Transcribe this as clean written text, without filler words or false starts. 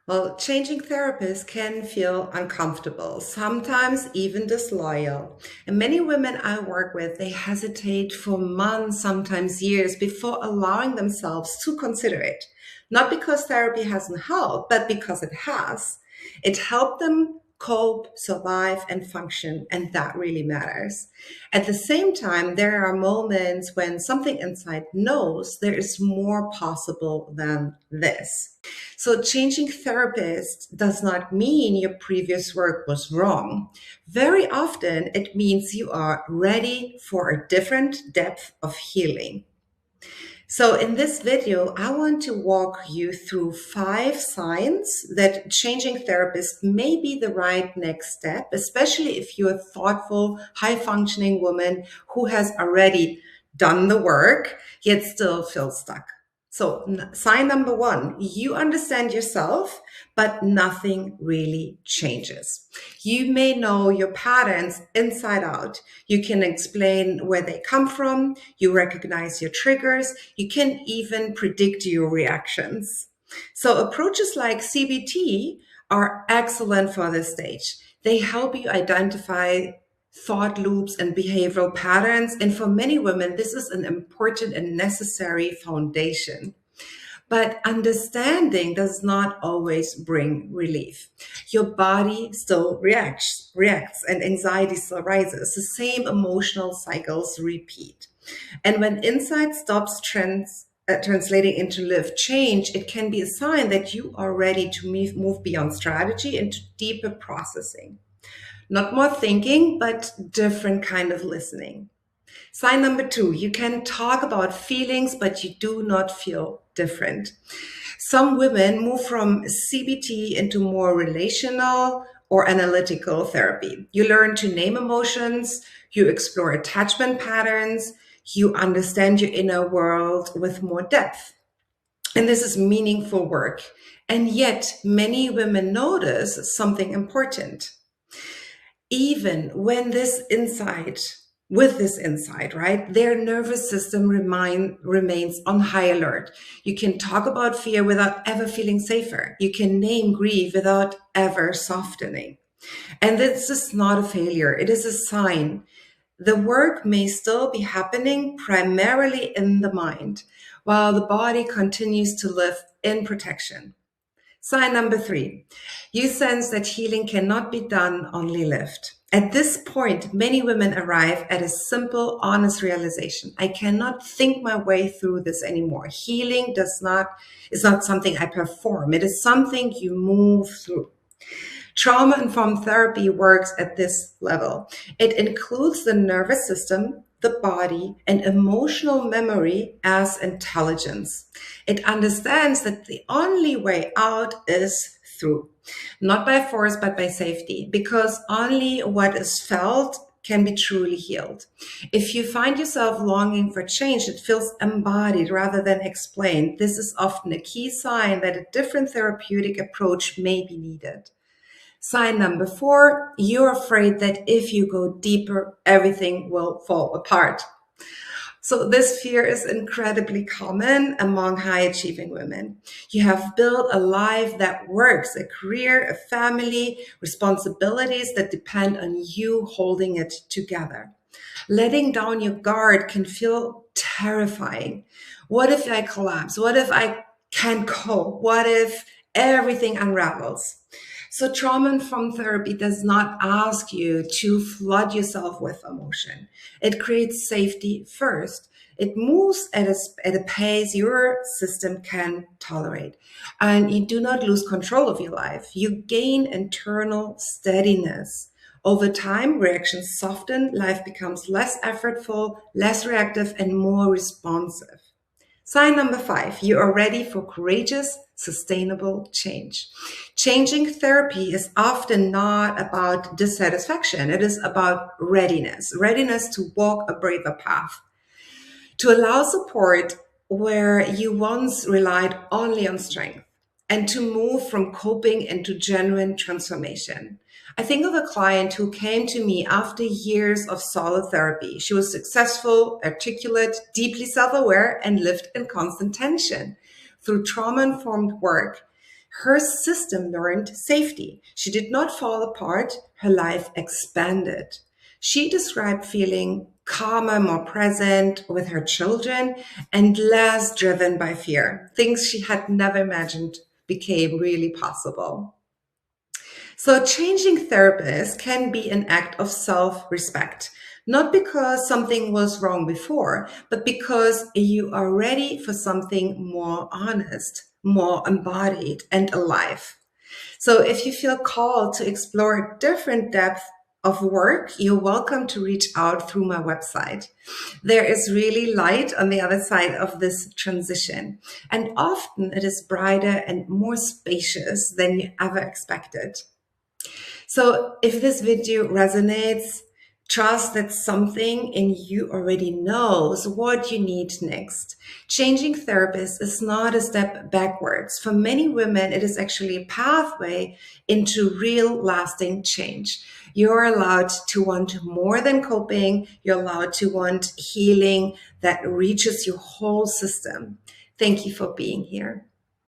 Well, changing therapists can feel uncomfortable, sometimes even disloyal. And many women I work with, they hesitate for months, sometimes years, before allowing themselves to consider it. Not because therapy hasn't helped, but because it has. It helped them cope, survive, and function, and that really matters. At the same time, there are moments when something inside knows there is more possible than this. So changing therapist does not mean your previous work was wrong. Very often it means you are ready for a different depth of healing. So in this video, I want to walk you through 5 signs that changing therapist may be the right next step, especially if you're a thoughtful, high functioning woman who has already done the work, yet still feels stuck. So sign number 1, you understand yourself, but nothing really changes. You may know your patterns inside out. You can explain where they come from. You recognize your triggers. You can even predict your reactions. So approaches like CBT are excellent for this stage. They help you identify thought loops and behavioral patterns. And for many women, this is an important and necessary foundation. But understanding does not always bring relief. Your body still reacts, and anxiety still rises. The same emotional cycles repeat. And when insight stops translating into lived change, it can be a sign that you are ready to move beyond strategy into deeper processing. Not more thinking, but different kind of listening. Sign number 2, you can talk about feelings, but you do not feel different. Some women move from CBT into more relational or analytical therapy. You learn to name emotions, you explore attachment patterns, you understand your inner world with more depth. And this is meaningful work. And yet, many women notice something important. Even when with this insight, right, their nervous system remains on high alert. You can talk about fear without ever feeling safer. You can name grief without ever softening. And this is not a failure. It is a sign. The work may still be happening primarily in the mind, while the body continues to live in protection. Sign number 3, you sense that healing cannot be done, only lived. At this point, many women arrive at a simple, honest realization. I cannot think my way through this anymore. Healing is not something I perform. It is something you move through. Trauma-informed therapy works at this level. It includes the nervous system, the body, and emotional memory as intelligence. It understands that the only way out is through, not by force, but by safety, because only what is felt can be truly healed. If you find yourself longing for change that feels embodied rather than explained, this is often a key sign that a different therapeutic approach may be needed. Sign number 4, you're afraid that if you go deeper, everything will fall apart. So this fear is incredibly common among high-achieving women. You have built a life that works, a career, a family, responsibilities that depend on you holding it together. Letting down your guard can feel terrifying. What if I collapse? What if I can't cope? What if everything unravels? So trauma-informed therapy does not ask you to flood yourself with emotion. It creates safety first. It moves at a pace your system can tolerate. And you do not lose control of your life. You gain internal steadiness. Over time, reactions soften, life becomes less effortful, less reactive, and more responsive. Sign number 5, you are ready for courageous, sustainable change. Changing therapy is often not about dissatisfaction. It is about readiness to walk a braver path, to allow support where you once relied only on strength, and to move from coping into genuine transformation. I think of a client who came to me after years of solid therapy. She was successful, articulate, deeply self-aware, and lived in constant tension. Through trauma-informed work, Her system learned safety. She did not fall apart. Her life expanded. She described feeling calmer, more present with her children, and less driven by fear. Things she had never imagined became really possible. So, changing therapists can be an act of self respect, not because something was wrong before, but because you are ready for something more honest, more embodied, and alive. So, if you feel called to explore different depth of work, you're welcome to reach out through my website. There is really light on the other side of this transition, and often it is brighter and more spacious than you ever expected. So if this video resonates, trust that something in you already knows what you need next. Changing therapists is not a step backwards. For many women, it is actually a pathway into real lasting change. You're allowed to want more than coping. You're allowed to want healing that reaches your whole system. Thank you for being here.